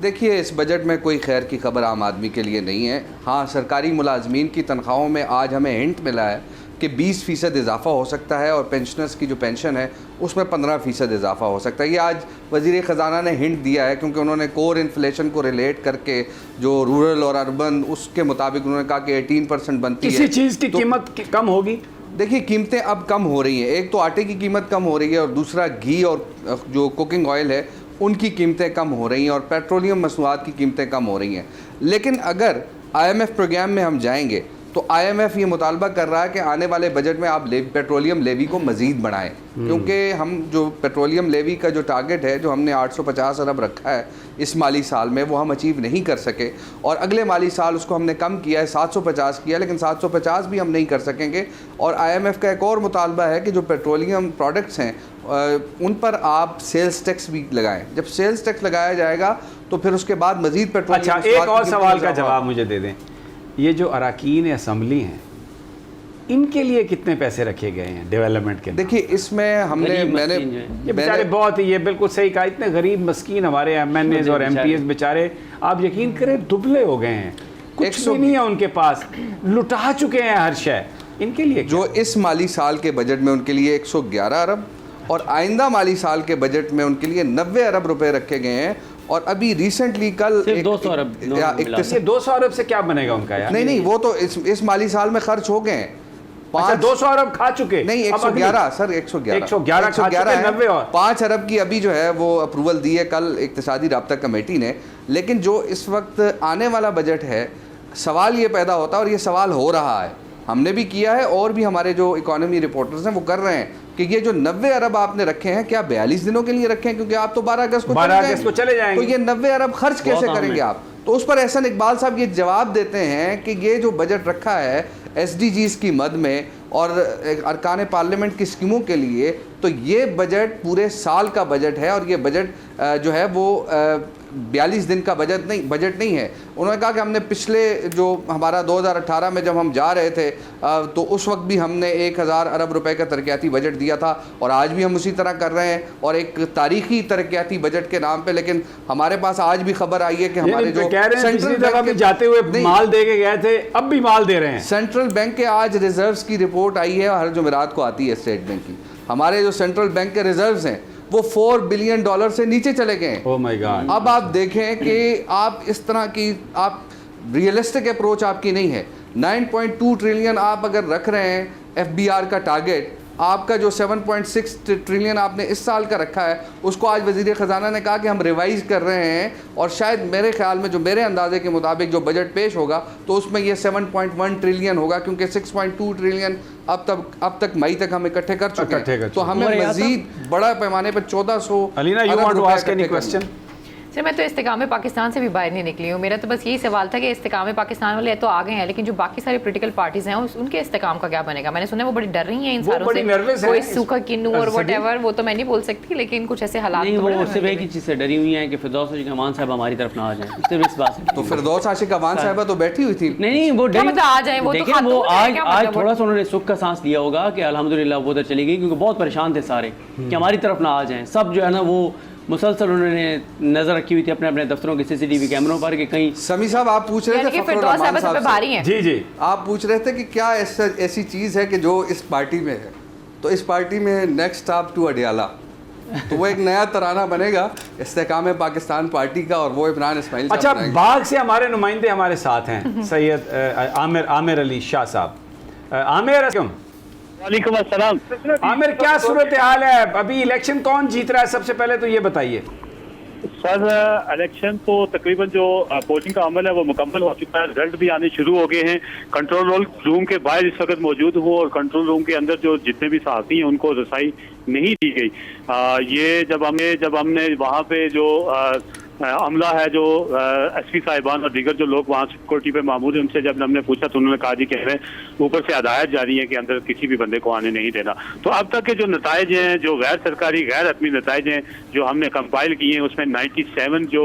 देखिए, इस बजट में कोई खैर की खबर आम आदमी के लिए नहीं है। हाँ, सरकारी मुलाजमीन की तनख्वाहों में आज हमें हिंट मिला है कि 20% इजाफा हो सकता है, और पेंशनर्स की जो पेंशन है उसमें 15% इजाफा हो सकता है। ये आज वज़ीर ख़जाना ने हिंट दिया है, क्योंकि उन्होंने कोर इन्फ्लेशन को रिलेट करके जो रूरल और अर्बन, उसके मुताबिक उन्होंने कहा कि 18% बनती है। किसी चीज़ की कीमत कम होगी? देखिए, कीमतें अब कम हो रही हैं। एक तो आटे की कीमत कम हो रही है, और दूसरा घी और जो कुकिंग ऑयल है उनकी कीमतें कम हो रही हैं, और पेट्रोलियम मसनूआत की कीमतें कम हो रही हैं। लेकिन अगर IMF प्रोग्राम में हम जाएंगे तो IMF ये मुतालबा कर रहा है कि आने वाले बजट में आप पेट्रोलियम लेवी को मज़ीद बढ़ाएं, क्योंकि हम जो पेट्रोलियम लेवी का जो टारगेट है, जो हमने 850 अरब रखा है इस माली साल में, वो हम अचीव नहीं कर सके, और अगले माली साल उसको हमने कम किया है, 750 किया, लेकिन 750 भी हम नहीं कर सकेंगे। और IMF का एक और मुतालबा है कि जो पेट्रोलियम प्रोडक्ट्स हैं उन पर आप सेल्स टैक्स भी लगाएं। जब सेल्स टैक्स लगाया जाएगा तो फिर उसके बाद मज़ीद पेट्रोलियम। अच्छा, एक और सवाल का जवाब मुझे दे दें, ये जो अरकान असम्बली हैं इनके लिए कितने पैसे रखे गए हैं डेवलपमेंट के? देखिए, इसमें हमने ये बेचारे बहुत ही, ये बिल्कुल सही कहा, इतने गरीब मस्कीन हमारे MNAs और MPs बेचारे, आप यकीन करें दुबले हो गए हैं, कुछ भी नहीं है उनके पास, लुटा चुके हैं हर शय। इनके लिए जो इस माली साल के बजट में उनके लिए 111 अरब और आइंदा माली साल के बजट में उनके लिए 90 अरब रुपए रखे गए हैं। और अभी रिसेंटली कल 200 अरब, ये 200 अरब से क्या बनेगा उनका यार? नहीं, वो तो इस माली साल में खर्च हो गए हैं। 200 अरब खा चुके नहीं, 111 सर, 111 है। 90 और 5 अरब की अभी जो है वो अप्रूवल दी है कल इक्तिसादी राब्ता कमेटी ने। लेकिन जो इस वक्त आने वाला बजट है, सवाल ये पैदा होता है, और ये सवाल हो रहा है, हमने भी किया है और भी हमारे जो इकोनॉमी रिपोर्टर्स हैं वो कर रहे हैं कि ये जो 90 अरब आपने रखे हैं, क्या 42 दिनों के लिए रखे हैं? क्योंकि आप तो 12 अगस्त को चले जाएंगे, तो ये 90 अरब खर्च कैसे करेंगे आप? तो उस पर एहसन इकबाल साहब ये जवाब देते हैं कि ये जो बजट रखा है SDGs की मद में और अरकान पार्लियामेंट की स्कीमों के लिए, तो ये बजट पूरे साल का बजट है, और ये बजट जो है वो 42 दिन का बजट नहीं है। उन्होंने कहा कि हमने पिछले जो हमारा 2018 में जब हम जा रहे थे तो उस वक्त भी हमने 1000 अरब रुपए का तरक्याती बजट दिया था, और आज भी हम उसी तरह कर रहे हैं, और एक तारीखी तरक्याती बजट के नाम पे। लेकिन हमारे पास आज भी खबर आई है कि हमारे जो सेंट्रल बैंक के जाते हुए माल दे के गए थे, अब भी माल दे रहे हैं। सेंट्रल बैंक के आज रिजर्व्स की रिपोर्ट आई है, हर जुमेरात को आती है स्टेट बैंक की। हमारे जो सेंट्रल बैंक के रिजर्व्स हैं वो $4 बिलियन से नीचे चले गए। Oh my God. अब आप देखें कि आप इस तरह की, आप रियलिस्टिक अप्रोच आपकी नहीं है। 9.2 ट्रिलियन आप अगर रख रहे हैं FBR का टारगेट, आपका जो 7.6 ट्रिलियन आपने इस साल का रखा है, उसको आज वज़ीर ख़जाना ने कहा कि हम रिवाइज़ कर रहे हैं, और शायद मेरे ख्याल में, जो मेरे अंदाजे के मुताबिक जो बजट पेश होगा, तो उसमें ये 7.1 ट्रिलियन होगा, क्योंकि 6.2 ट्रिलियन अब तक मई तक हम इकट्ठे कर चुके हैं। तो हमें मज़ीद बड़ा पैमाने पर 1400 क्वेश्चन। सर, मैं तो इस्तेकाम पाकिस्तान से भी बाहर नहीं निकली हूँ। मेरा तो बस यही सवाल था कि इस्तेकाम पाकिस्तान वाले तो आ गए हैं, लेकिन जो बाकी सारी पॉलिटिकल पार्टीज हैं उनके इस्तेकाम का क्या बनेगा? मैंने सुना है वो बड़ी डर रही हैं इन सारों से, कोई सूखा किन्नू और व्हाटएवर, वो तो मैं नहीं बोल सकती, लेकिन कुछ ऐसे हालात नहीं, वो सिर्फ एक ही चीज़ से डरी हुई है कि फिरदौस आशिक अमान साहब हमारी तरफ ना आ जाए, सिर्फ इस बात से। तो फिरदौस आशिक अमान साहब तो बैठी हुई थी। नहीं, वो डरी आ जाए, वो लेकिन वो आज थोड़ा सा उन्होंने सुख का सांस लिया होगा कि अल्हम्दुलिल्लाह वो उधर चली गई, क्योंकि बहुत परेशान थे सारे कि हमारी तरफ ना आ जाएं। सब जो है ना वो मुसलसल उन्होंने नजर रखी हुई थी अपने अपने दफ्तरों के CCTV कैमरों पर कि कहीं। समी साहब, आप पूछ रहे थे जी, आप पूछ रहे थे कि क्या ऐसी चीज़ है कि जो इस पार्टी में है, तो इस पार्टी में नेक्स्ट स्टॉप टू अडियाला, तो वो एक नया तराना बनेगा इस्तेकाम पाकिस्तान पार्टी का, और वो इमरान इस्माइल। अच्छा, बाग से हमारे नुमाइंदे हमारे साथ हैं, सैयद आमिर अली शाह साहब। आमिर, वालेकुम अस्सलाम। आमिर, क्या सूरत हाल है? अभी इलेक्शन कौन जीत रहा है, सबसे पहले तो ये बताइए। सर, इलेक्शन तो तकरीबन जो पोलिंग का अमल है वो मुकम्मल हो चुका है, रिजल्ट भी आने शुरू हो गए हैं। कंट्रोल रूम के बाहर इस वक्त मौजूद हूँ, और कंट्रोल रूम के अंदर जो जितने भी सहाफ़ी हैं उनको रसाई नहीं दी गई। ये जब हमने वहाँ पे जो अमला है, जो SP साहिबान और दीगर जो लोग वहाँ सिक्योरिटी पे मामूद हैं, उनसे जब हमने पूछा तो उन्होंने कहा जी कह रहे हैं ऊपर से हदायत जारी है कि अंदर किसी भी बंदे को आने नहीं देना। तो अब तक के जो नताइज हैं, जो गैर सरकारी गैर हतमी नताइज हैं जो हमने कंपाइल किए हैं, उसमें 97 जो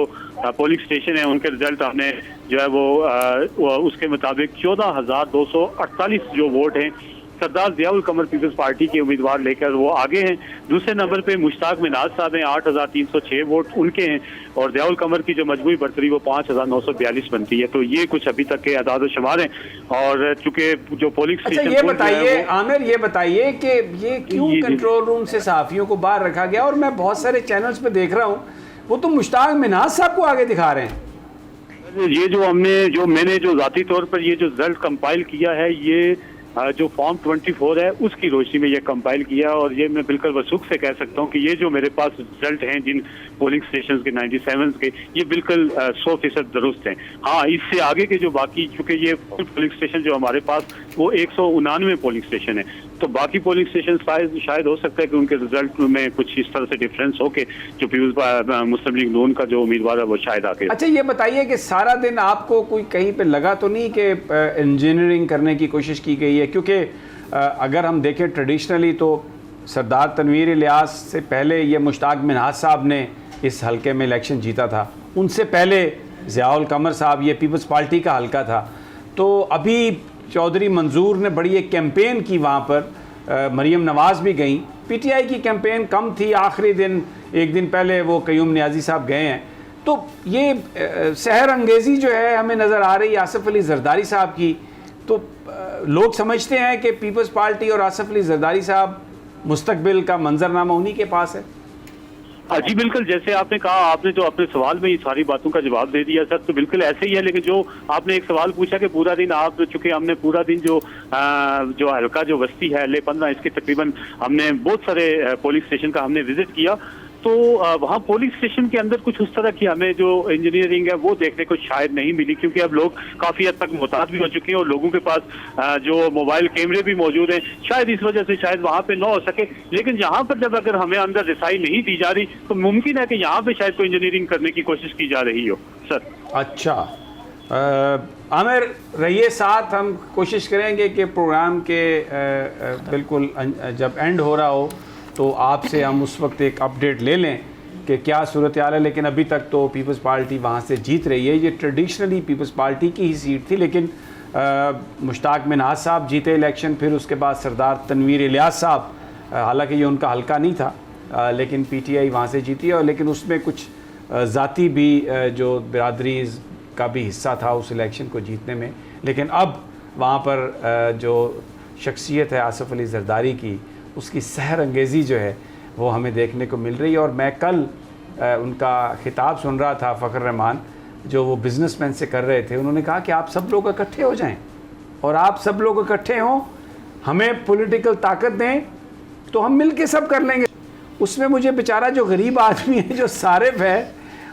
पोलिंग स्टेशन हैं उनके रिजल्ट हमने जो है वो उसके मुताबिक 14,248 जो वोट हैं सरदार ज़ियाउल कमर पीपल्स पार्टी के उम्मीदवार लेकर वो आगे हैं। दूसरे नंबर पे मुश्ताक मिनाज साहब हैं, 8,306 वोट उनके हैं, और ज़ियाउल कमर की जो मजमूई बरतरी वो 5,942 बनती है। तो ये कुछ अभी तक के अदाद शुमार हैं, और चूंकि जो पोलिंग स्टेशन। ये बताइए आमिर, ये बताइए कि ये क्यों कंट्रोल रूम से सहाफ़ियों को बाहर रखा गया? और मैं बहुत सारे चैनल्स पे देख रहा हूँ वो तो मुश्ताक मिनाज साहब को आगे दिखा रहे हैं। ये जो मैंने जो ज़ाती तौर पर ये जो रिजल्ट कंपाइल किया है, ये जो फॉर्म 24 है उसकी रोशनी में ये कंपाइल किया, और ये मैं बिल्कुल वसूख से कह सकता हूँ कि ये जो मेरे पास रिजल्ट हैं जिन पोलिंग स्टेशन के 97 के, ये बिल्कुल 100% दुरुस्त हैं। हाँ, इससे आगे के जो बाकी, चूंकि ये पोलिंग स्टेशन जो हमारे पास वो 199 पोलिंग स्टेशन है, तो बाकी पोलिंग स्टेशन शायद हो सकता है कि उनके रिजल्ट में कुछ इस तरह से डिफरेंस हो के जो पीपल्स मुस्लिम लीग नून का जो उम्मीदवार है वो शायद आके। अच्छा, ये बताइए कि सारा दिन आपको कोई कहीं पे लगा तो नहीं कि इंजीनियरिंग करने की कोशिश की गई है? क्योंकि अगर हम देखें ट्रेडिशनली तो सरदार तनवीर इलियास से पहले ये मुश्ताक मिन्हाज साहब ने इस हलके में इलेक्शन जीता था, उनसे पहले ज़ियाउल कमर साहब, ये पीपल्स पार्टी का हलका था। तो अभी चौधरी मंजूर ने बड़ी एक कैंपेन की वहाँ पर, मरीम नवाज़ भी गई, पीटीआई की कैंपेन कम थी, आखिरी दिन एक दिन पहले वो कयूम नियाज़ी साहब गए हैं। तो ये सहर अंगेज़ी जो है हमें नज़र आ रही है आसिफ अली जरदारी साहब की, तो लोग समझते हैं कि पीपल्स पार्टी और आसिफ अली जरदारी साहब मुस्तकबिल का मंजरनामा उन्हीं के पास है। जी बिल्कुल, जैसे आपने कहा, आपने जो अपने सवाल में ये सारी बातों का जवाब दे दिया सर, तो बिल्कुल ऐसे ही है। लेकिन जो आपने एक सवाल पूछा कि पूरा दिन आप, चूंकि हमने पूरा दिन जो हल्का जो बस्ती है ले 15, इसके तकरीबन हमने बहुत सारे पोलिंग स्टेशन का हमने विजिट किया, तो वहाँ पोलिंग स्टेशन के अंदर कुछ उस तरह की हमें जो इंजीनियरिंग है वो देखने को शायद नहीं मिली, क्योंकि अब लोग काफ़ी हद तक मुताद भी हो चुके हैं और लोगों के पास जो मोबाइल कैमरे भी मौजूद हैं, शायद इस वजह से शायद वहाँ पे ना हो सके। लेकिन यहाँ पर जब अगर हमें अंदर रिसाई नहीं दी जा रही तो मुमकिन है कि यहाँ पे शायद कोई इंजीनियरिंग करने की कोशिश की जा रही हो सर। अच्छा, आमिर रहिए साथ, हम कोशिश करेंगे कि प्रोग्राम के बिल्कुल जब एंड हो रहा हो तो आपसे हम उस वक्त एक अपडेट ले लें कि क्या सूरत हाल है। लेकिन अभी तक तो पीपल्स पार्टी वहाँ से जीत रही है। ये ट्रेडिशनली पीपल्स पार्टी की ही सीट थी, लेकिन मुश्ताक मिन्हाज साहब जीते इलेक्शन, फिर उसके बाद सरदार तनवीर इलियास साहब, हालांकि ये उनका हल्का नहीं था, लेकिन पीटीआई वहाँ से जीती, और लेकिन उसमें कुछ ज़ाती भी जो बिरादरी का भी हिस्सा था उस इलेक्शन को जीतने में। लेकिन अब वहाँ पर जो शख्सियत है आसिफ अली जरदारी की, उसकी सहर अंगेज़ी जो है वो हमें देखने को मिल रही है। और मैं कल उनका खिताब सुन रहा था, फ़खर रहमान जो वो बिज़नेसमैन से कर रहे थे, उन्होंने कहा कि आप सब लोग इकट्ठे हो जाएं और आप सब लोग इकट्ठे हों, हमें पॉलिटिकल ताकत दें तो हम मिल के सब कर लेंगे। उसमें मुझे बेचारा जो गरीब आदमी है, जो सारिफ है,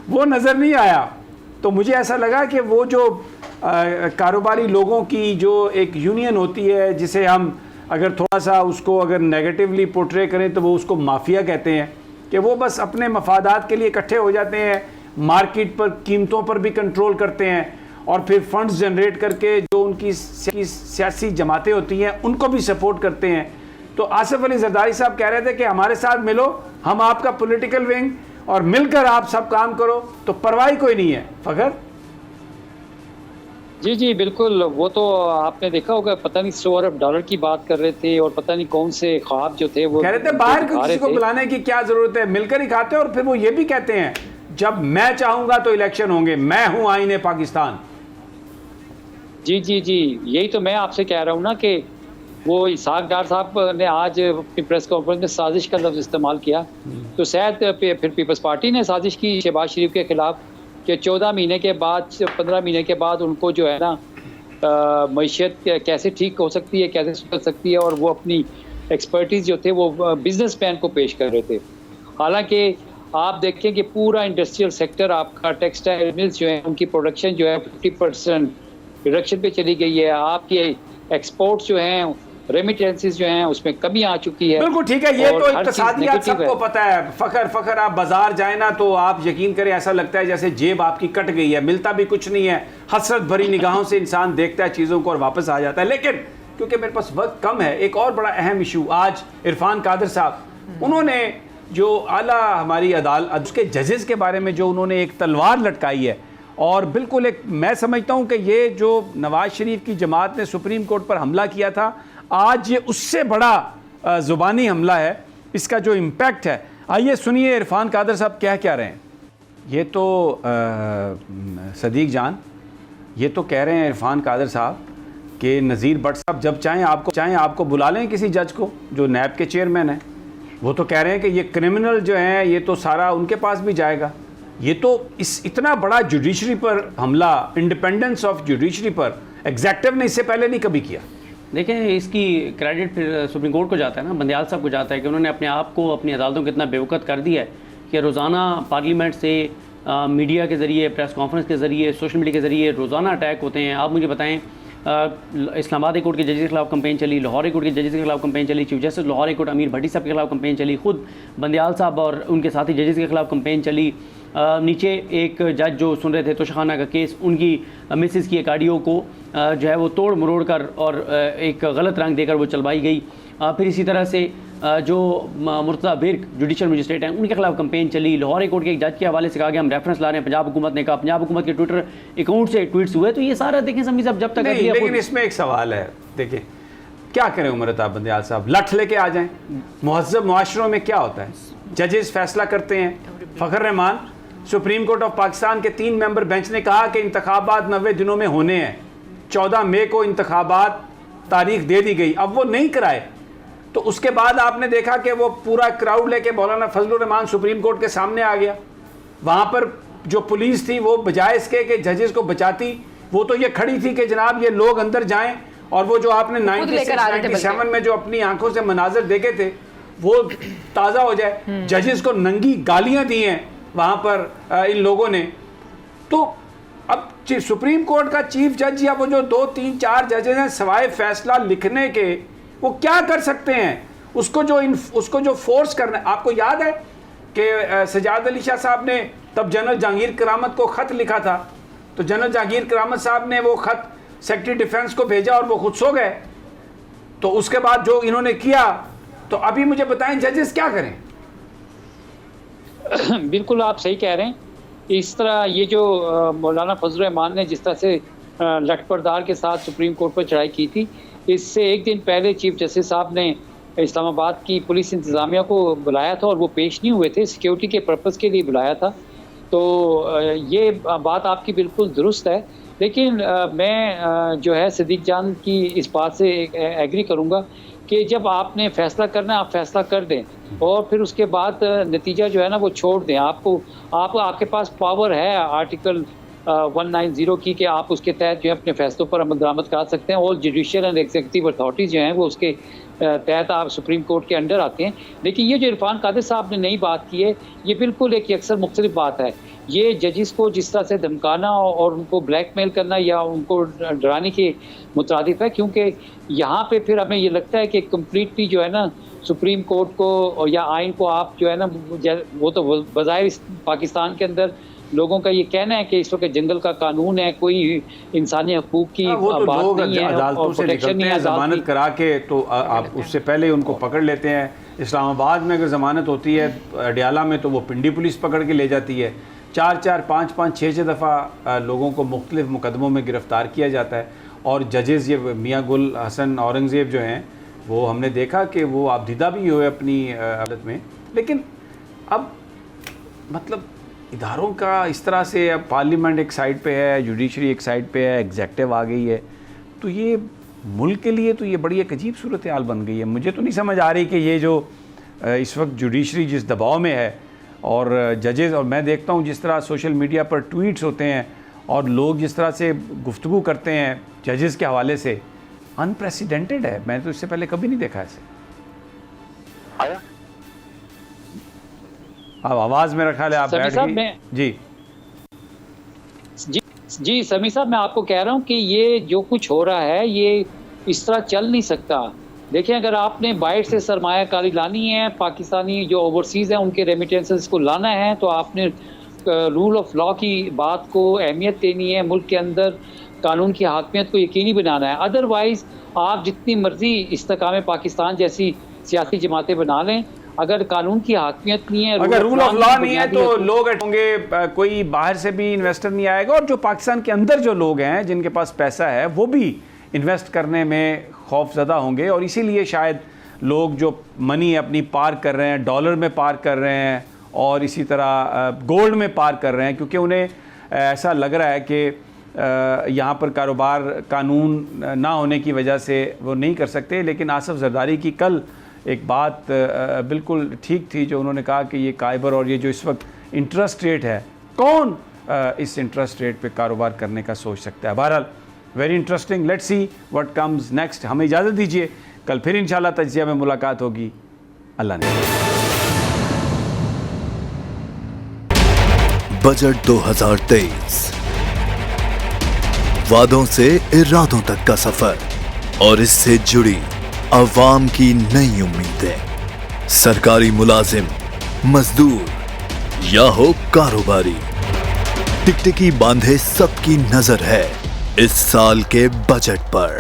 वो नज़र नहीं आया। तो मुझे ऐसा लगा कि वो जो कारोबारी लोगों की जो एक यूनियन होती है, जिसे हम अगर थोड़ा सा उसको अगर नेगेटिवली पोर्ट्रे करें तो वो उसको माफिया कहते हैं, कि वो बस अपने मफादात के लिए इकट्ठे हो जाते हैं, मार्केट पर कीमतों पर भी कंट्रोल करते हैं, और फिर फंड्स जनरेट करके जो उनकी सियासी जमातें होती हैं उनको भी सपोर्ट करते हैं। तो आसिफ अली जरदारी साहब कह रहे थे कि हमारे साथ मिलो, हम आपका पॉलिटिकल विंग, और मिलकर आप सब काम करो, तो परवाही कोई नहीं है। फ़खर जी जी बिल्कुल, वो तो आपने देखा होगा, पता नहीं $100 अरब की बात कर रहे थे, और पता नहीं कौन से ख्वाब जो थे वो कह रहे थे बाहर किसी को बुलाने की क्या जरूरत है, मिलकर ही खाते। और फिर वो ये भी कहते हैं जब मैं चाहूंगा तो इलेक्शन होंगे, मैं हूं आईने पाकिस्तान। जी जी जी, यही तो मैं आपसे कह रहा हूँ ना कि वो इसहाक डार साहब ने आज अपनी प्रेस कॉन्फ्रेंस में साजिश का लफ्ज़ इस्तेमाल किया, तो शायद फिर पीपल्स पार्टी ने साजिश की शहबाज शरीफ के खिलाफ कि 14 महीने के बाद, 15 महीने के बाद उनको जो है ना मईशत कैसे ठीक हो सकती है, कैसे सुधर सकती है, और वो अपनी एक्सपर्टीज़ जो थे वो बिजनेस मैन को पेश कर रहे थे। हालांकि आप देखें कि पूरा इंडस्ट्रियल सेक्टर आपका, टेक्सटाइल मिल्स जो है उनकी प्रोडक्शन जो है 50% रिडक्शन पे चली गई है। आपके एक्सपोर्ट्स जो हैं, रेमिटेंसेस जो हैं, उसमें कमी आ चुकी है। बिल्कुल ठीक है, ये तो इक्तिसादियात सबको पता है। फ़खर आप बाजार जाए ना तो आप यकीन करें ऐसा लगता है जैसे जेब आपकी कट गई है, मिलता भी कुछ नहीं है, हसरत भरी निगाहों से इंसान देखता है चीज़ों को और वापस आ जाता है। लेकिन क्योंकि मेरे पास वक्त कम है, एक और बड़ा अहम इशू, आज इरफान कादर साहब, उन्होंने जो आला हमारी अदालत, उसके जजेस के बारे में जो उन्होंने एक तलवार लटकाई है, और बिल्कुल एक, मैं समझता हूँ कि ये जो नवाज शरीफ की जमात ने सुप्रीम कोर्ट पर हमला किया था, आज ये उससे बड़ा ज़ुबानी हमला है। इसका जो इम्पैक्ट है, आइए सुनिए इरफान कादर साहब क्या रहे हैं। ये तो सदीक जान, ये तो कह रहे हैं इरफान कादर साहब कि नज़ीर भट्ट साहब जब चाहें आपको बुला लें किसी जज को, जो नैब के चेयरमैन हैं, वो तो कह रहे हैं कि ये क्रिमिनल जो हैं ये तो सारा उनके पास भी जाएगा। ये तो इतना बड़ा जुडिशरी पर हमला, इंडिपेंडेंस ऑफ जुडिशरी पर एग्जेक्टिव ने इससे पहले नहीं कभी किया। देखें, इसकी क्रेडिट फिर सुप्रीम कोर्ट को जाता है ना, बंदयाल साहब को जाता है कि उन्होंने अपने आप को अपनी अदालतों को इतना बेवकूफ़ कर दिया है कि रोज़ाना पार्लियामेंट से मीडिया के ज़रिए, प्रेस कॉन्फ्रेंस के ज़रिए, सोशल मीडिया के ज़रिए रोज़ाना अटैक होते हैं। आप मुझे बताएं, इस्लामाबाद हाई कोर्ट के जजेस के खिलाफ कंपेन चली, लाहौर हाई कोर्ट के जजेस के खिलाफ कंपेन चली, chief justice Lahore high court अमीर भट्टी साहब के खिलाफ कंपेन चली, खुद बंदयाल साहब और उनके साथी जजेस के खिलाफ कंपेन चली। नीचे एक जज जो सुन रहे थे तोशाखाना का केस, उनकी मिसिस की एक ऑडियो को जो है वो तोड़ मरोड़ कर और एक गलत रंग देकर वो चलवाई गई। फिर इसी तरह से जो मुर्तज़ा बिर्क जुडिशल मजिस्ट्रेट हैं, उनके खिलाफ कंपेन चली। लाहौर हाई कोर्ट के एक जज के हवाले से कहा गया हम रेफरेंस ला रहे हैं, पंजाब हुकूमत ने कहा, पंजाब हुकूमत के ट्विटर अकाउंट से ट्वीट्स हुए। तो ये सारा देखें समी साहब जब तक नहीं, लेकिन इसमें एक सवाल है, देखिए क्या करें उमरताब बंदयाल साहब, लठ लेके आ जाएं। महज़ब मुआशरों में क्या होता है, जजेस फैसला करते हैं। Fakhar Rahman, supreme court of Pakistan के 3 मेंबर बेंच ने कहा कि इंतखाबात 90 दिनों में होने हैं। 14 मई को इंतखाबात तारीख दे दी गई, अब वो नहीं कराए तो उसके बाद आपने देखा कि वो पूरा क्राउड लेके मौलाना फजलुर रहमान सुप्रीम कोर्ट के सामने आ गया। वहाँ पर जो पुलिस थी वो बजाय इसके कि जजेस को बचाती, वो तो ये खड़ी थी कि जनाब ये लोग अंदर जाएं। और वो जो आपने 96-97 में जो अपनी आंखों से मनाजर देखे थे वो ताज़ा हो जाए। जजेस को नंगी गालियाँ दी हैं वहाँ पर इन लोगों ने। तो अब सुप्रीम कोर्ट का चीफ जज या वो जो 2, 3, 4 जजेस हैं, सवाए फैसला लिखने के वो क्या कर सकते हैं? उसको जो फोर्स करना है। आपको याद है कि सजाद अली शाह साहब ने तब जनरल जहांगीर करामत को ख़त लिखा था, तो जनरल जहांगीर करामत साहब ने वो ख़त सेक्रेटरी डिफेंस को भेजा और वो खुद सो गए। तो उसके बाद जो इन्होंने किया, तो अभी मुझे बताएं जजेस क्या करें? बिल्कुल आप सही कह रहे हैं। इस तरह ये जो मौलाना फजलुर रहमान ने जिस तरह से लटपटदार के साथ सुप्रीम कोर्ट पर चढ़ाई की थी, इससे एक दिन पहले चीफ जस्टिस साहब ने इस्लामाबाद की पुलिस इंतज़ामिया को बुलाया था और वो पेश नहीं हुए थे, सिक्योरिटी के पर्पज़ के लिए बुलाया था। तो ये बात आपकी बिल्कुल दुरुस्त है। लेकिन मैं जो है सदीक जान की इस बात से एग्री करूँगा कि जब आपने फ़ैसला करना है आप फ़ैसला कर दें और फिर उसके बाद नतीजा जो है ना वो छोड़ दें। आपके पास पावर है आर्टिकल 190 की कि आप उसके तहत जो है अपने फैसलों पर अमल दरामद करा सकते हैं। और जुडिशियल एंड एग्जीक्यूटिव अथॉरिटीज़ जो हैं वो उसके तहत आप सुप्रीम कोर्ट के अंडर आते हैं। लेकिन ये जो इरफान कादिर साहब ने नई बात की है, ये बिल्कुल एक अक्सर मुख्तलिफ बात है। ये जजिस को जिस तरह से धमकाना और उनको ब्लैकमेल करना या उनको डराने के मुताबिक है, क्योंकि यहाँ पे फिर हमें ये लगता है कि कम्प्लीटली जो है ना सुप्रीम कोर्ट को या आइन को आप जो है ना, वो तो बज़ाहिर पाकिस्तान के अंदर लोगों का ये कहना है कि इस वक्त जंगल का कानून है, कोई इंसानी हकूक की बात नहीं है, अदालतों से निकलते हैं जमानत करा के, तो आप उससे पहले उनको पकड़ लेते हैं। इस्लामाबाद में अगर ज़मानत होती है, अडियाला में, तो वो पिंडी पुलिस पकड़ के ले जाती है। 4-4, 5-5, 6-6 दफ़ा लोगों को मुख्तलिफ मुकदमों में गिरफ़्तार किया जाता है। और जजेस ये मियाँ गुल हसन औरंगज़ेब जो हैं, वो हमने देखा कि वो आबदीदा भी हुए अपनी अदालत में। लेकिन अब मतलब इदारों का इस तरह से, अब पार्लियामेंट एक साइड पे है, जुडिशरी एक साइड पे है, एग्जेक्टिव आ गई है, तो ये मुल्क के लिए तो ये बड़ी एक अजीब सूरत हाल बन गई है। मुझे तो नहीं समझ आ रही कि ये जो इस वक्त जुडिशरी जिस दबाव में है और जजेस, और मैं देखता हूँ जिस तरह सोशल मीडिया पर ट्वीट्स होते हैं और लोग जिस तरह से गुफ्तगू करते हैं जजेस के हवाले से, अनप्रेसिडेंटेड है। मैंने तो इससे पहले कभी नहीं देखा ऐसे। आया अब आवाज़ मेरा ख्याल है आप बैठ गई। जी समी साहब, मैं आपको कह रहा हूँ कि ये जो कुछ हो रहा है ये इस तरह चल नहीं सकता। देखिए, अगर आपने बाहर से सरमायाकारी लानी है, पाकिस्तानी जो ओवरसीज़ हैं उनके रेमिटेंसेस को लाना है, तो आपने रूल ऑफ लॉ की बात को अहमियत देनी है, मुल्क के अंदर कानून की हाकमियत को यकीनी बनाना है। अदरवाइज़ आप जितनी मर्जी इस्तेकाम पाकिस्तान जैसी सियासी जमातें बना लें, अगर कानून की हाकमियत नहीं है, अगर रूल ऑफ लॉ नहीं है, तो लोग होंगे, कोई बाहर से भी इन्वेस्टर नहीं आएगा। और जो पाकिस्तान के अंदर जो लोग हैं जिनके पास पैसा है वो भी इन्वेस्ट करने में खौफजदा होंगे। और इसीलिए शायद लोग जो मनी अपनी पार्क कर रहे हैं, डॉलर में पार्क कर रहे हैं और इसी तरह गोल्ड में पार्क कर रहे हैं, क्योंकि उन्हें ऐसा लग रहा है कि यहाँ पर कारोबार कानून ना होने की वजह से वो नहीं कर सकते। लेकिन आसिफ जरदारी की कल एक बात बिल्कुल ठीक थी जो उन्होंने कहा कि ये काइबर और ये जो इस वक्त इंटरेस्ट रेट है, कौन इस इंटरेस्ट रेट पे कारोबार करने का सोच सकता है। बहरहाल very interesting, let's see what comes next. हमें इजाज़त दीजिए, कल फिर इंशाल्लाह तज्जिया में मुलाकात होगी। अल्लाह ने। बजट 2023, वादों से इरादों तक का सफर और इससे जुड़ी अवाम की नई उम्मीदें। सरकारी मुलाजिम, मजदूर या हो कारोबारी, टिकटिकी बांधे सबकी नजर है इस साल के बजट पर।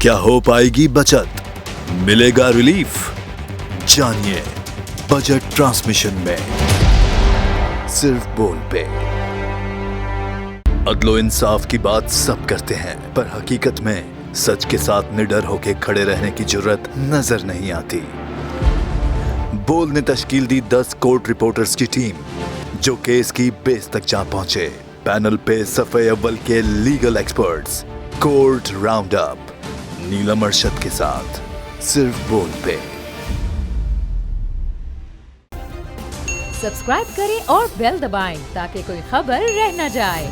क्या हो पाएगी बचत, मिलेगा रिलीफ? जानिए बजट ट्रांसमिशन में, सिर्फ बोल पे। अदलो इंसाफ की बात सब करते हैं, पर हकीकत में सच के साथ निडर होके खड़े रहने की जुर्रत नजर नहीं आती। बोल ने तश्कील दी 10 कोर्ट रिपोर्टर्स की टीम, जो केस की बेस तक जा पहुंचे। पैनल पे सफे अव्वल के legal experts, court round up, Neelam Arshad के साथ, सिर्फ बोल पे। सब्सक्राइब करें और बेल दबाएं ताकि कोई खबर रह न जाए।